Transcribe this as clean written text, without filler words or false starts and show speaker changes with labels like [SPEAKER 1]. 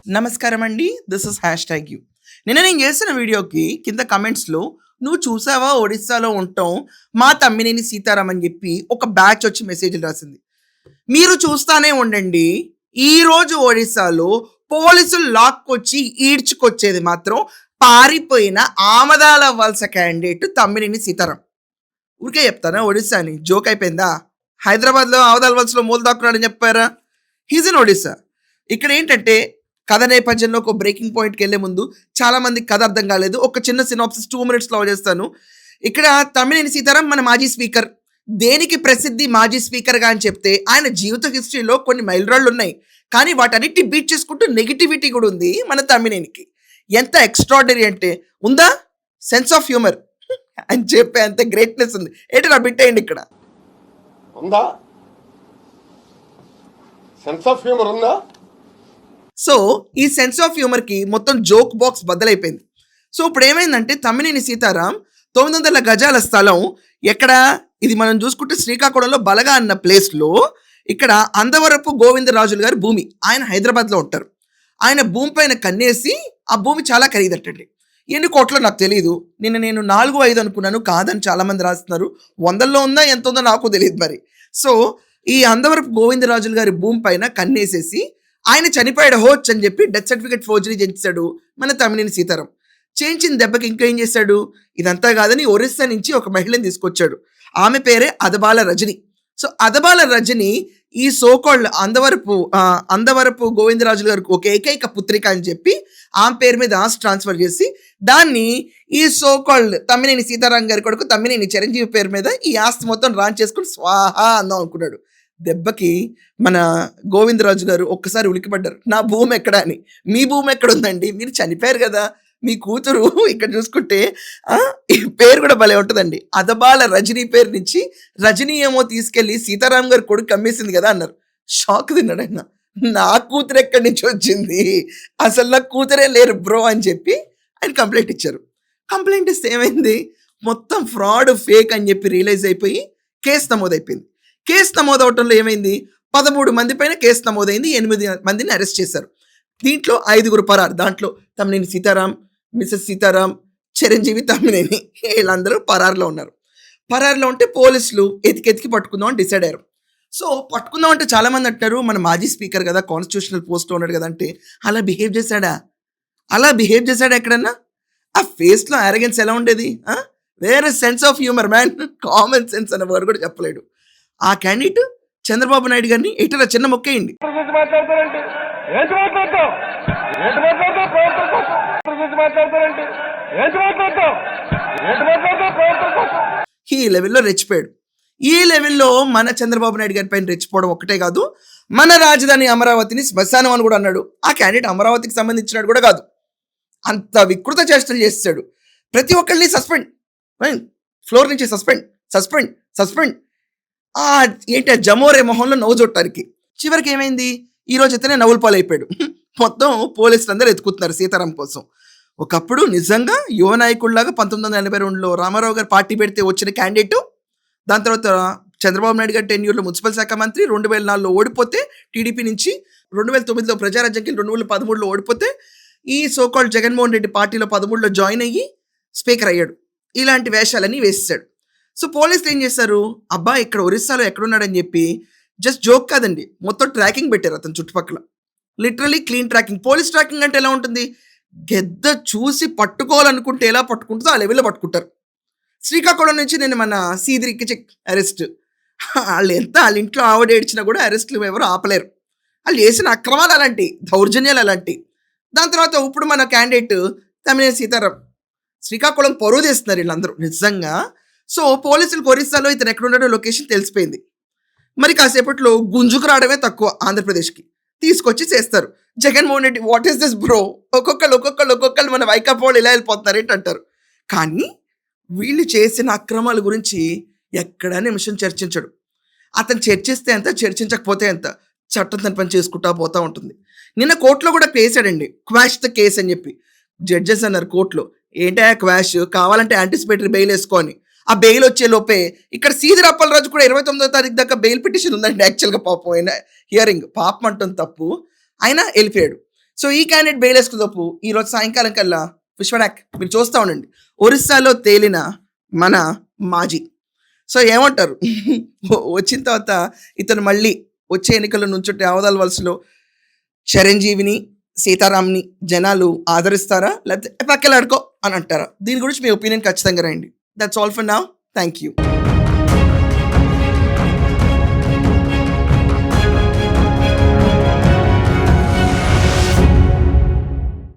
[SPEAKER 1] నమస్కారం అండి. This is hashtag you. నిన్న నేను చేసిన వీడియోకి కింద కమెంట్స్‌లో "నువ్వు చూసావా ఒడిస్సాలో ఉండటం మా తమ్మినేని సీతారాం" అని చెప్పి ఒక బ్యాచ్ వచ్చి మెసేజ్‌లు రాసింది. మీరు చూస్తానే ఉండండి. ఈరోజు ఒడిస్సాలో పోలీసులు లాక్కొచ్చి ఈడ్చుకొచ్చేది మాత్రం పారిపోయిన ఆమదాల వలస క్యాండిడేట్ తమ్మినేని సీతారాం. ఊరికే చెప్తానా ఒడిస్సా అని? జోక్ అయిపోయిందా? హైదరాబాద్‌లో ఆమదాల వలసలో మూల దాక్కున్నాడని చెప్పారా? He is in Odisha. ఇక్కడ ఏంటంటే కథ నేపథ్యంలో ఒక బ్రేకింగ్ పాయింట్‌కెళ్ళే ముందు చాలా మందికి కథ అర్థం కాలేదు. ఒక చిన్న సినాప్సిస్ 2 మినిట్స్‌లో చేస్తాను. ఇక్కడ తమ్మినేని సీతారాం మన మాజీ స్పీకర్. దేనికి ప్రసిద్ధి మాజీ స్పీకర్‌గా అని చెప్తే ఆయన జీవిత హిస్టరీలో కొన్ని మైలురాళ్ళున్నాయి. కానీ వాటన్నిటిని బీట్ చేసుకుంటూ నెగటివిటీ కూడా ఉంది మన తమ్మినేనికి. ఎంత ఎక్స్ట్రార్డినరీ అంటే ఉందా? సెన్స్ ఆఫ్ హ్యూమర్ అని చెప్పే అంత గ్రేట్‌నెస్ ఉంది. ఏంటి నా బిట్టేయండి ఇక్కడ.
[SPEAKER 2] ఉందా? సెన్స్ ఆఫ్ హ్యూమర్ ఉందా?
[SPEAKER 1] సో ఈ సెన్స్ ఆఫ్ హ్యూమర్‌కి మొత్తం జోక్ బాక్స్ బద్దలైపోయింది. సో ఇప్పుడు ఏమైందంటే తమ్మినేని సీతారాం 900 గజాల స్థలం ఎక్కడ ఇది మనం చూసుకుంటే శ్రీకాకుళంలో బలగా అన్న ప్లేస్‌లో ఇక్కడ అందవరపు గోవిందరాజులు గారి భూమి. ఆయన హైదరాబాద్‌లో ఉంటారు. ఆయన భూమి పైన కన్నేసి ఆ భూమి చాలా ఖరీదటండి. ఎన్ని కోట్లో నాకు తెలీదు. నిన్న నేను 4, 5 అనుకున్నాను. కాదని చాలామంది రాస్తున్నారు. వందల్లో ఉందా ఎంత ఉందో నాకు తెలీదు మరి. సో ఈ అందవరపు గోవిందరాజులు గారి భూమి పైన కన్నేసేసి ఆయన చనిపోయాడు హోచ్ అని చెప్పి డెత్ సర్టిఫికేట్ ఫోర్జరీ చేయించాడు మన తమ్మినేని సీతారాం. చేయించిన దెబ్బకి ఇంకా ఏం చేశాడు? ఇదంతా కాదని ఒరిస్సా నుంచి ఒక మహిళని తీసుకొచ్చాడు. ఆమె పేరే అదబాల రజని. సో అదబాల రజని ఈ సోకాల్డ్ అందవరపు గోవిందరాజులు గారికి ఒక ఏకైక పుత్రిక అని చెప్పి ఆమె పేరు మీద ఆస్తి ట్రాన్స్ఫర్ చేసి దాన్ని ఈ సోకాల్డ్ తమ్మినేని సీతారాం గారి కొడుకు తమ్మినేని చిరంజీవి పేరు మీద ఈ ఆస్తి మొత్తం రాన్ చేసుకుని స్వాహా అందాం అనుకున్నాడు. దెబ్బకి మన గోవిందరాజు గారు ఒక్కసారి ఉలికిపడ్డారు. నా భూమి ఎక్కడ అని. మీ భూమి ఎక్కడ ఉందండి? మీరు చనిపోయారు కదా. మీ కూతురు ఇక్కడ చూసుకుంటే ఈ పేరు కూడా భలే ఉంటుందండి. అదబాల రజనీ పేరు నుంచి రజనీ ఏమో తీసుకెళ్ళి సీతారాం గారి కొడుకు అమ్మేసింది కదా అన్నారు. షాక్ తిన్నాడు ఆయన. నా కూతురు ఎక్కడి నుంచి వచ్చింది? అసలు నా కూతురే లేరు బ్రో అని చెప్పి ఆయన కంప్లైంట్ ఇచ్చారు. కంప్లైంట్ ఇస్తే ఏమైంది? మొత్తం ఫ్రాడ్ ఫేక్ అని చెప్పి రియలైజ్ అయిపోయి కేసు నమోదైపోయింది. కేసు నమోదవటంలో ఏమైంది? 13 మంది పైన కేసు నమోదైంది. 8 మందిని అరెస్ట్ చేశారు. దీంట్లో 5 పరారు. దాంట్లో తమ్మినేని సీతారాం, మిసెస్ సీతారాం, చిరంజీవి, తమ్మినేని వీళ్ళందరూ పరారులో ఉన్నారు. పరారులో ఉంటే పోలీసులు ఎతికి పట్టుకుందాం అని డిసైడ్ అయ్యారు. సో పట్టుకుందాం అంటే చాలామంది అంటారు మన మాజీ స్పీకర్ కదా, కాన్స్టిట్యూషనల్ పోస్ట్లో ఉన్నాడు కదా అంటే అలా బిహేవ్ చేశాడా? ఎక్కడన్నా? ఆ ఫేస్లో అరగెన్స్ ఎలా ఉండేది? వేరే sense of humour man. Common sense అనే వారు కూడా చెప్పలేడు. ఆ క్యాండిడేట్ చంద్రబాబు నాయుడు గారిని ఎటులా చిన్న మొక్కేయండి. ఈ లెవెల్లో రెచ్చిపోయాడు. ఈ లెవెల్లో మన చంద్రబాబు నాయుడు గారి పైన రెచ్చిపోవడం ఒక్కటే కాదు, మన రాజధాని అమరావతిని శ్మశానం అని కూడా అన్నాడు. ఆ క్యాండిడేట్ అమరావతికి సంబంధించినాడు కూడా కాదు. అంత వికృత చేష్టలు చేస్తాడు. ప్రతి ఒక్కరిని సస్పెండ్, ఫ్లోర్ నుంచి సస్పెండ్. ఏంటి జమోరే మొహంలో నవ్వు చూడటానికి. చివరికి ఏమైంది? ఈరోజు అయితేనే నవ్వుల పాలైపోయాడు. మొత్తం పోలీసులు అందరూ ఎత్తుకుతున్నారు సీతారాం కోసం. ఒకప్పుడు నిజంగా యువ నాయకుడిలాగా 1982లో రామారావు గారు పార్టీ పెడితే వచ్చిన క్యాండిడేటు. దాని తర్వాత చంద్రబాబు నాయుడు గారు టెన్యూర్లో మున్సిపల్ శాఖ మంత్రి, 2004లో ఓడిపోతే టీడీపీ నుంచి, 2009లో ప్రజారాజ్యంకి 2013లో ఓడిపోతే ఈ సోకాల్డ్ జగన్మోహన్ రెడ్డి పార్టీలో 13లో జాయిన్ అయ్యి స్పీకర్ అయ్యాడు. ఇలాంటి వేషాలన్నీ వేసేసాడు. సో పోలీసులు ఏం చేశారు? అబ్బా ఇక్కడ ఒరిస్సాలో ఎక్కడున్నాడని చెప్పి జస్ట్ జోక్ కాదండి, మొత్తం ట్రాకింగ్ పెట్టారు అతను చుట్టుపక్కల. Literally clean tracking. Police tracking అంటే ఎలా ఉంటుంది? గెద్ద చూసి పట్టుకోవాలనుకుంటే ఎలా పట్టుకుంటుందో ఆ లెవెల్లో పట్టుకుంటారు. శ్రీకాకుళం నుంచి నేను మన సీదిరికి అరెస్ట్. వాళ్ళ ఇంట్లో ఆవిడ ఏడ్చినా కూడా అరెస్ట్లు ఎవరు ఆపలేరు. వాళ్ళు చేసిన అక్రమాలు అలాంటి, దౌర్జన్యాలు అలాంటి. దాని తర్వాత ఇప్పుడు మన క్యాండిడేట్ తమ్మినేని సీతారాం శ్రీకాకుళం పరువు తీస్తున్నారు వీళ్ళందరూ నిజంగా. సో పోలీసులకు ఒరిస్సాలో ఇతను ఎక్కడున్నాడో లొకేషన్ తెలిసిపోయింది. మరి కాసేపట్లో గుంజుకు రావడమే తక్కువ ఆంధ్రప్రదేశ్కి తీసుకొచ్చి చేస్తారు. Jaganmohan Reddy what is this bro? ఒక్కొక్కరు మన వైకాపా వాళ్ళు ఇలా వెళ్ళిపోతున్నారు ఏంటంటారు. కానీ వీళ్ళు చేసిన అక్రమాల గురించి ఎక్కడ నిమిషం చర్చించడు. అతను చర్చిస్తే ఎంత, చర్చించకపోతే ఎంత, చట్టం తన పని చేసుకుంటా పోతూ ఉంటుంది. నిన్న కోర్టులో కూడా వేసాడండి క్వాష్ ద కేసు అని చెప్పి. జడ్జెస్ అన్నారు కోర్టులో, ఏంటా క్వాష్, కావాలంటే యాంటిసిపేటరీ బెయిల్ వేసుకొని. ఆ బెయిల్ వచ్చే లోపే ఇక్కడ సీదిరి అప్పలరాజు కూడా 29వ తారీఖు దాకా బెయిల్ పిటిషన్ ఉందండి. యాక్చువల్గా పాపం ఆయన హియరింగ్, పాపం అంటుంది తప్పు, ఆయన వెళ్ళిపోయాడు. సో ఈ క్యాండిడేట్ బెయిల్ వేసుకున్నప్పు ఈరోజు సాయంకాలం కల్లా విశ్వనాక్ మీరు చూస్తూ ఉండండి. ఒరిస్సాలో తేలిన మన మాజీ. సో ఏమంటారు? వచ్చిన తర్వాత ఇతను మళ్ళీ వచ్చే ఎన్నికల్లో నుంచుంటే ఆవదాల వలసలో చిరంజీవిని, సీతారాంని జనాలు ఆదరిస్తారా, లేకపోతే పక్కలాడుకో అని అంటారా? దీని గురించి మీ ఒపీనియన్ ఖచ్చితంగా రండి. That's all for now. Thank you.